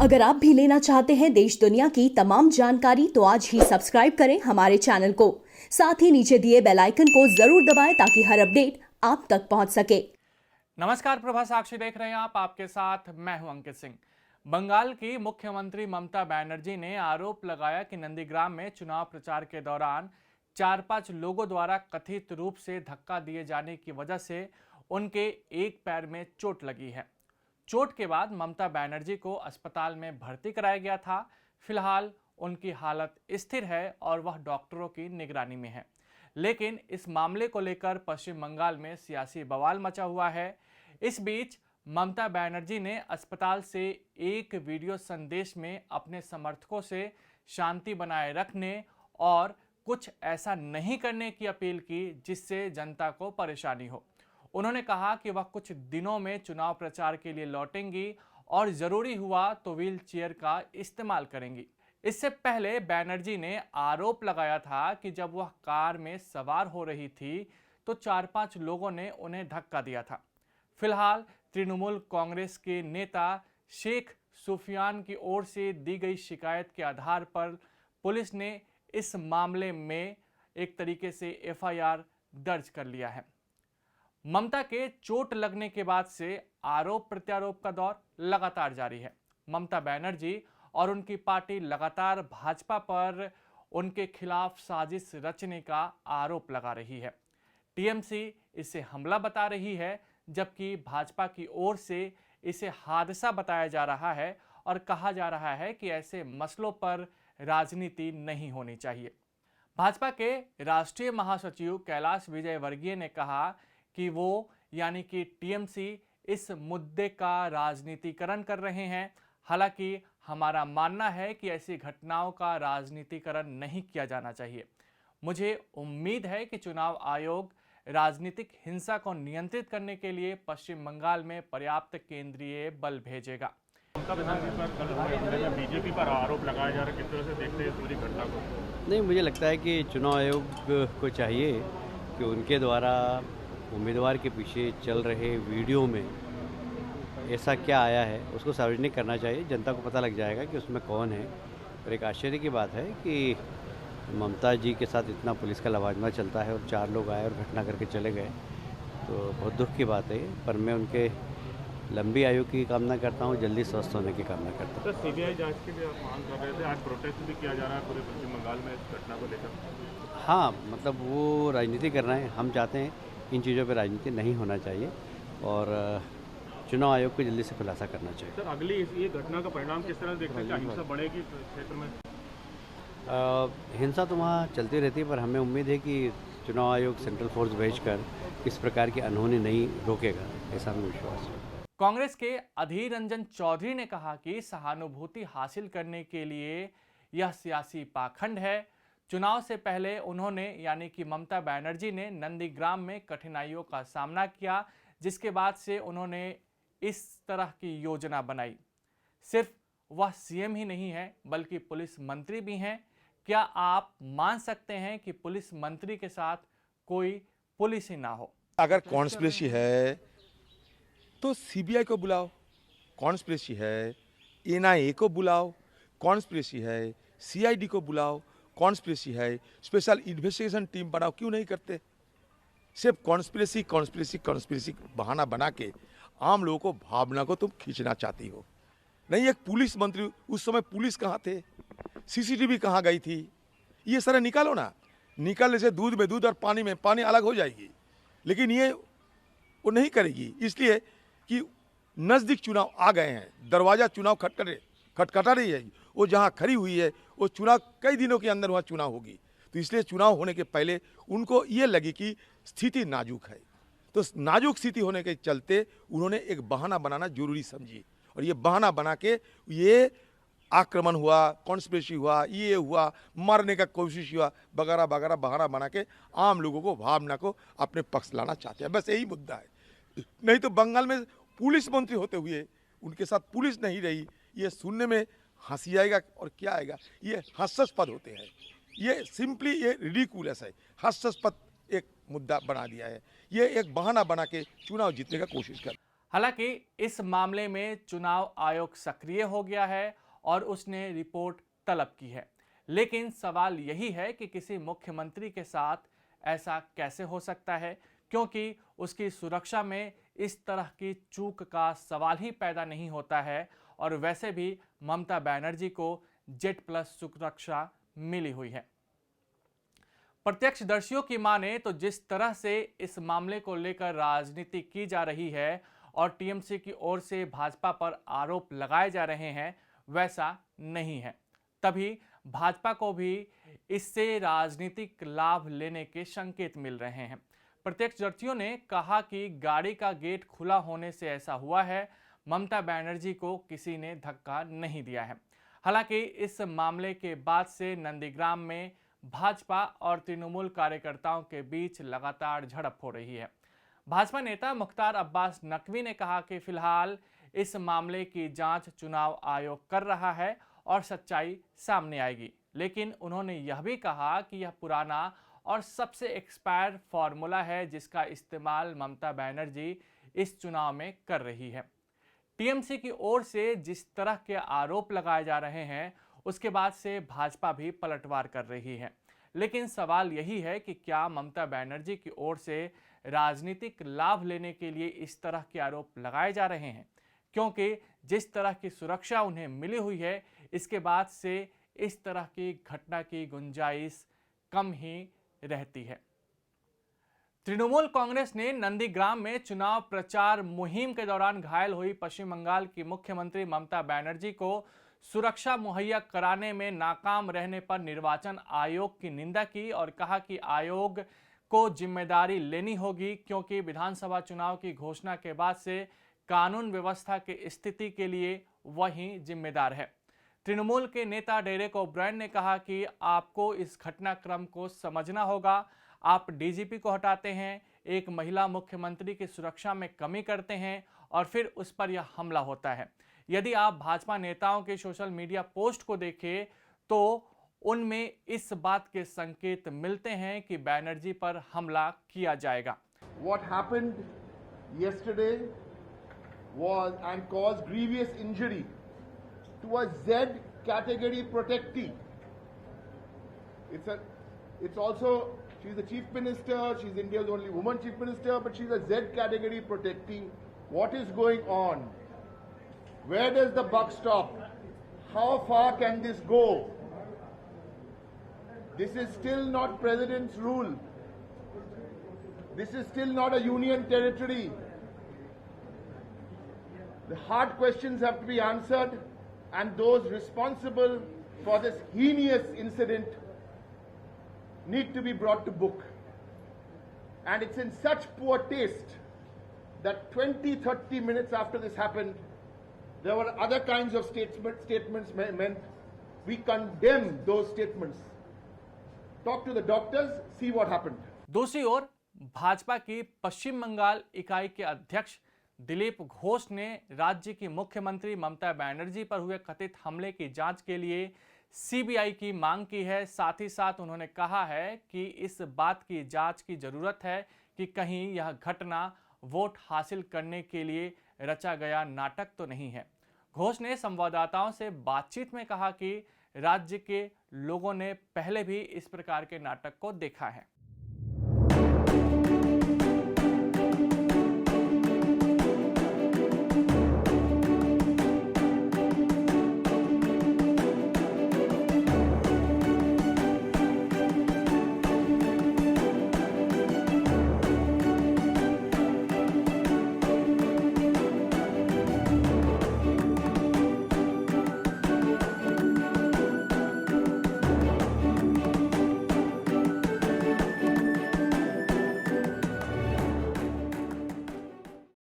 अगर आप भी लेना चाहते हैं देश दुनिया की तमाम जानकारी तो आज ही सब्सक्राइब करें हमारे चैनल को। साथ ही नीचे दिए बेल आइकन को जरूर दबाएं ताकि हर अपडेट आप तक पहुंच सके। नमस्कार, प्रभा साक्षी देख रहे हैं आप। आपके साथ मैं हूं अंकित सिंह। बंगाल की मुख्यमंत्री ममता बनर्जी ने आरोप लगाया कि नंदीग्राम में चुनाव प्रचार के दौरान 4-5 लोगों द्वारा कथित रूप से धक्का दिए जाने की वजह से उनके एक पैर में चोट लगी है। चोट के बाद ममता बनर्जी को अस्पताल में भर्ती कराया गया था। फिलहाल उनकी हालत स्थिर है और वह डॉक्टरों की निगरानी में है। लेकिन इस मामले को लेकर पश्चिम बंगाल में सियासी बवाल मचा हुआ है। इस बीच ममता बनर्जी ने अस्पताल से एक वीडियो संदेश में अपने समर्थकों से शांति बनाए रखने और कुछ ऐसा नहीं करने की अपील की जिससे जनता को परेशानी हो। उन्होंने कहा कि वह कुछ दिनों में चुनाव प्रचार के लिए लौटेंगी और जरूरी हुआ तो व्हील चेयर का इस्तेमाल करेंगी। इससे पहले बनर्जी ने आरोप लगाया था कि जब वह कार में सवार हो रही थी तो 4-5 लोगों ने उन्हें धक्का दिया था। फिलहाल तृणमूल कांग्रेस के नेता शेख सुफियान की ओर से दी गई शिकायत के आधार पर पुलिस ने इस मामले में एक तरीके से एफआईआर दर्ज कर लिया है। ममता के चोट लगने के बाद से आरोप प्रत्यारोप का दौर लगातार जारी है। ममता बनर्जी और उनकी पार्टी लगातार भाजपा पर उनके खिलाफ साजिश रचने का आरोप लगा रही है। टीएमसी इसे हमला बता रही है, जबकि भाजपा की ओर से इसे हादसा बताया जा रहा है और कहा जा रहा है कि ऐसे मसलों पर राजनीति नहीं होनी चाहिए। भाजपा के राष्ट्रीय महासचिव कैलाश विजयवर्गीय ने कहा कि वो यानी कि टीएमसी इस मुद्दे का राजनीतिकरण कर रहे हैं। हालांकि हमारा मानना है कि ऐसी घटनाओं का राजनीतिकरण नहीं किया जाना चाहिए। मुझे उम्मीद है कि चुनाव आयोग राजनीतिक हिंसा को नियंत्रित करने के लिए पश्चिम बंगाल में पर्याप्त केंद्रीय बल भेजेगा। ममता बनर्जी पर कल हुए हमले में बीजेपी पर आरोप लगाया जा रहा है, किस तरह से देखते हैं पूरी घटना को? नहीं, मुझे लगता है कि चुनाव आयोग को चाहिए कि उनके द्वारा उम्मीदवार के पीछे चल रहे वीडियो में ऐसा क्या आया है उसको सार्वजनिक करना चाहिए। जनता को पता लग जाएगा कि उसमें कौन है। और एक आश्चर्य की बात है कि ममता जी के साथ इतना पुलिस का लवाजमा चलता है और 4 लोग आए और घटना करके चले गए, तो बहुत दुख की बात है। पर मैं उनके लंबी आयु की कामना करता हूँ, जल्दी स्वस्थ होने की कामना करता हूँ। तो सीबीआई जांच के लिए आप मांग कर रहे थे, आज प्रोटेस्ट भी किया जा रहा है पूरे पश्चिम बंगाल में इस घटना को लेकर। हाँ, मतलब वो राजनीति कर रहे हैं। हम चाहते हैं इन चीज़ों पर राजनीति नहीं होना चाहिए और चुनाव आयोग को जल्दी से खुलासा करना चाहिए। सर, अगली ये घटना का परिणाम किस तरह देखते हैं? क्या हिंसा बढ़ेगी क्षेत्र में? हिंसा तो वहाँ चलती रहती है, पर हमें उम्मीद है कि चुनाव आयोग सेंट्रल फोर्स भेजकर इस प्रकार की अनहोनी नहीं रोकेगा, ऐसा हमें विश्वास है। कांग्रेस के अधीर रंजन चौधरी ने कहा कि सहानुभूति हासिल करने के लिए यह सियासी पाखंड है। चुनाव से पहले उन्होंने यानी कि ममता बनर्जी ने नंदीग्राम में कठिनाइयों का सामना किया, जिसके बाद से उन्होंने इस तरह की योजना बनाई। सिर्फ वह सीएम ही नहीं है बल्कि पुलिस मंत्री भी हैं। क्या आप मान सकते हैं कि पुलिस मंत्री के साथ कोई पुलिस ही ना हो? अगर कॉन्स्पिरेसी है तो सीबीआई को बुलाओ, कॉन्स्पिरेसी है एनआईए को बुलाओ, कॉन्स्पिरेसी है सीआईडी को बुलाओ, कॉन्स्पिरेसी है स्पेशल इन्वेस्टिगेशन टीम बनाओ। क्यों नहीं करते? सिर्फ कॉन्स्पिरेसी कॉन्स्पिरेसी कॉन्स्पिरेसी बहाना बना के आम लोगों को भावना को तुम खींचना चाहती हो। नहीं, एक पुलिस मंत्री, उस समय पुलिस कहाँ थे, सीसीटीवी कहाँ गई थी, ये सारा निकालो ना। निकालने से दूध में दूध और पानी में पानी अलग हो जाएगी, लेकिन ये वो नहीं करेगी, इसलिए कि नज़दीक चुनाव आ गए हैं, दरवाज़ा चुनाव खटखटा रही है। वो जहाँ खड़ी हुई है वो चुनाव कई दिनों के अंदर वहाँ चुनाव होगी, तो इसलिए चुनाव होने के पहले उनको ये लगी कि स्थिति नाजुक है, तो नाजुक स्थिति होने के चलते उन्होंने एक बहाना बनाना जरूरी समझी और ये बहाना बना के ये आक्रमण हुआ, कॉन्स्पिरेसी हुआ, ये हुआ, मारने का कोशिश हुआ, वगैरह वगैरह बहाना बना के आम लोगों को भावना को अपने पक्ष लाना चाहते हैं। बस यही मुद्दा है। नहीं तो बंगाल में पुलिस मंत्री होते हुए उनके साथ पुलिस नहीं रही, ये सुनने में हंसी आएगा और क्या आएगा। ये हास्यास्पद होते हैं, ये सिंपली ये रिडिकुलस है, हास्यास्पद एक मुद्दा बना दिया है। ये एक बहाना बना के चुनाव जीतने का कोशिश कर। हालांकि इस मामले में चुनाव आयोग सक्रिय हो गया है और उसने रिपोर्ट तलब की है, लेकिन सवाल यही है कि किसी मुख्यमंत्री के साथ ऐसा कैसे हो सकता है, क्योंकि उसकी सुरक्षा में इस तरह की चूक का सवाल ही पैदा नहीं होता है और वैसे भी ममता बनर्जी को जेड प्लस सुरक्षा मिली हुई है। प्रत्यक्षदर्शियों की माने तो जिस तरह से इस मामले को लेकर राजनीति की जा रही है और टीएमसी की ओर से भाजपा पर आरोप लगाए जा रहे हैं, वैसा नहीं है। तभी भाजपा को भी इससे राजनीतिक लाभ लेने के संकेत मिल रहे हैं। प्रत्यक्षदर्शियों ने कहा कि गाड़ी का गेट खुला होने से ऐसा हुआ है, ममता बनर्जी को किसी ने धक्का नहीं दिया है। हालांकि इस मामले के बाद से नंदीग्राम में भाजपा और तृणमूल कार्यकर्ताओं के बीच लगातार झड़प हो रही है। भाजपा नेता मुख्तार अब्बास नकवी ने कहा कि फिलहाल इस मामले की जांच चुनाव आयोग कर रहा है और सच्चाई सामने आएगी, लेकिन उन्होंने यह भी कहा कि यह पुराना और सबसे एक्सपायर फॉर्मूला है जिसका इस्तेमाल ममता बनर्जी इस चुनाव में कर रही है। टीएमसी की ओर से जिस तरह के आरोप लगाए जा रहे हैं, उसके बाद से भाजपा भी पलटवार कर रही है। लेकिन सवाल यही है कि क्या ममता बनर्जी की ओर से राजनीतिक लाभ लेने के लिए इस तरह के आरोप लगाए जा रहे हैं, क्योंकि जिस तरह की सुरक्षा उन्हें मिली हुई है, इसके बाद से इस तरह की घटना की गुंजाइश कम ही रहती है। तृणमूल कांग्रेस ने नंदीग्राम में चुनाव प्रचार मुहिम के दौरान घायल हुई पश्चिम बंगाल की मुख्यमंत्री ममता बनर्जी को सुरक्षा मुहैया कराने में नाकाम रहने पर निर्वाचन आयोग की निंदा की और कहा कि आयोग को जिम्मेदारी लेनी होगी, क्योंकि विधानसभा चुनाव की घोषणा के बाद से कानून व्यवस्था की स्थिति के लिए वही जिम्मेदार है। तृणमूल के नेता डेरेक ओब्रायन ने कहा कि आपको इस घटनाक्रम को समझना होगा। आप डीजीपी को हटाते हैं, एक महिला मुख्यमंत्री की सुरक्षा में कमी करते हैं और फिर उस पर यह हमला होता है। यदि आप भाजपा नेताओं के सोशल मीडिया पोस्ट को देखें तो उनमें इस बात के संकेत मिलते हैं कि बनर्जी पर हमला किया जाएगा। What happened yesterday was and caused grievous injury to a Z category protectee. It's also, she's the chief minister, she's India's only woman chief minister, but she's a Z category protectee. What is going on? Where does the buck stop? How far can this go? This is still not president's rule. This is still not a union territory. The hard questions have to be answered, and those responsible for this heinous incident need to be brought to book. And it's in such poor taste that 20-30 minutes after this happened, there were other kinds of statements meant. We condemn those statements. Talk to the doctors, see what happened. दूसरी ओर भाजपा की पश्चिम बंगाल इकाई के अध्यक्ष दिलीप घोष ने राज्य की मुख्यमंत्री ममता बनर्जी पर हुए कथित हमले की जांच के लिए सीबीआई की मांग की है। साथ ही साथ उन्होंने कहा है कि इस बात की जांच की जरूरत है कि कहीं यह घटना वोट हासिल करने के लिए रचा गया नाटक तो नहीं है। घोष ने संवाददाताओं से बातचीत में कहा कि राज्य के लोगों ने पहले भी इस प्रकार के नाटक को देखा है।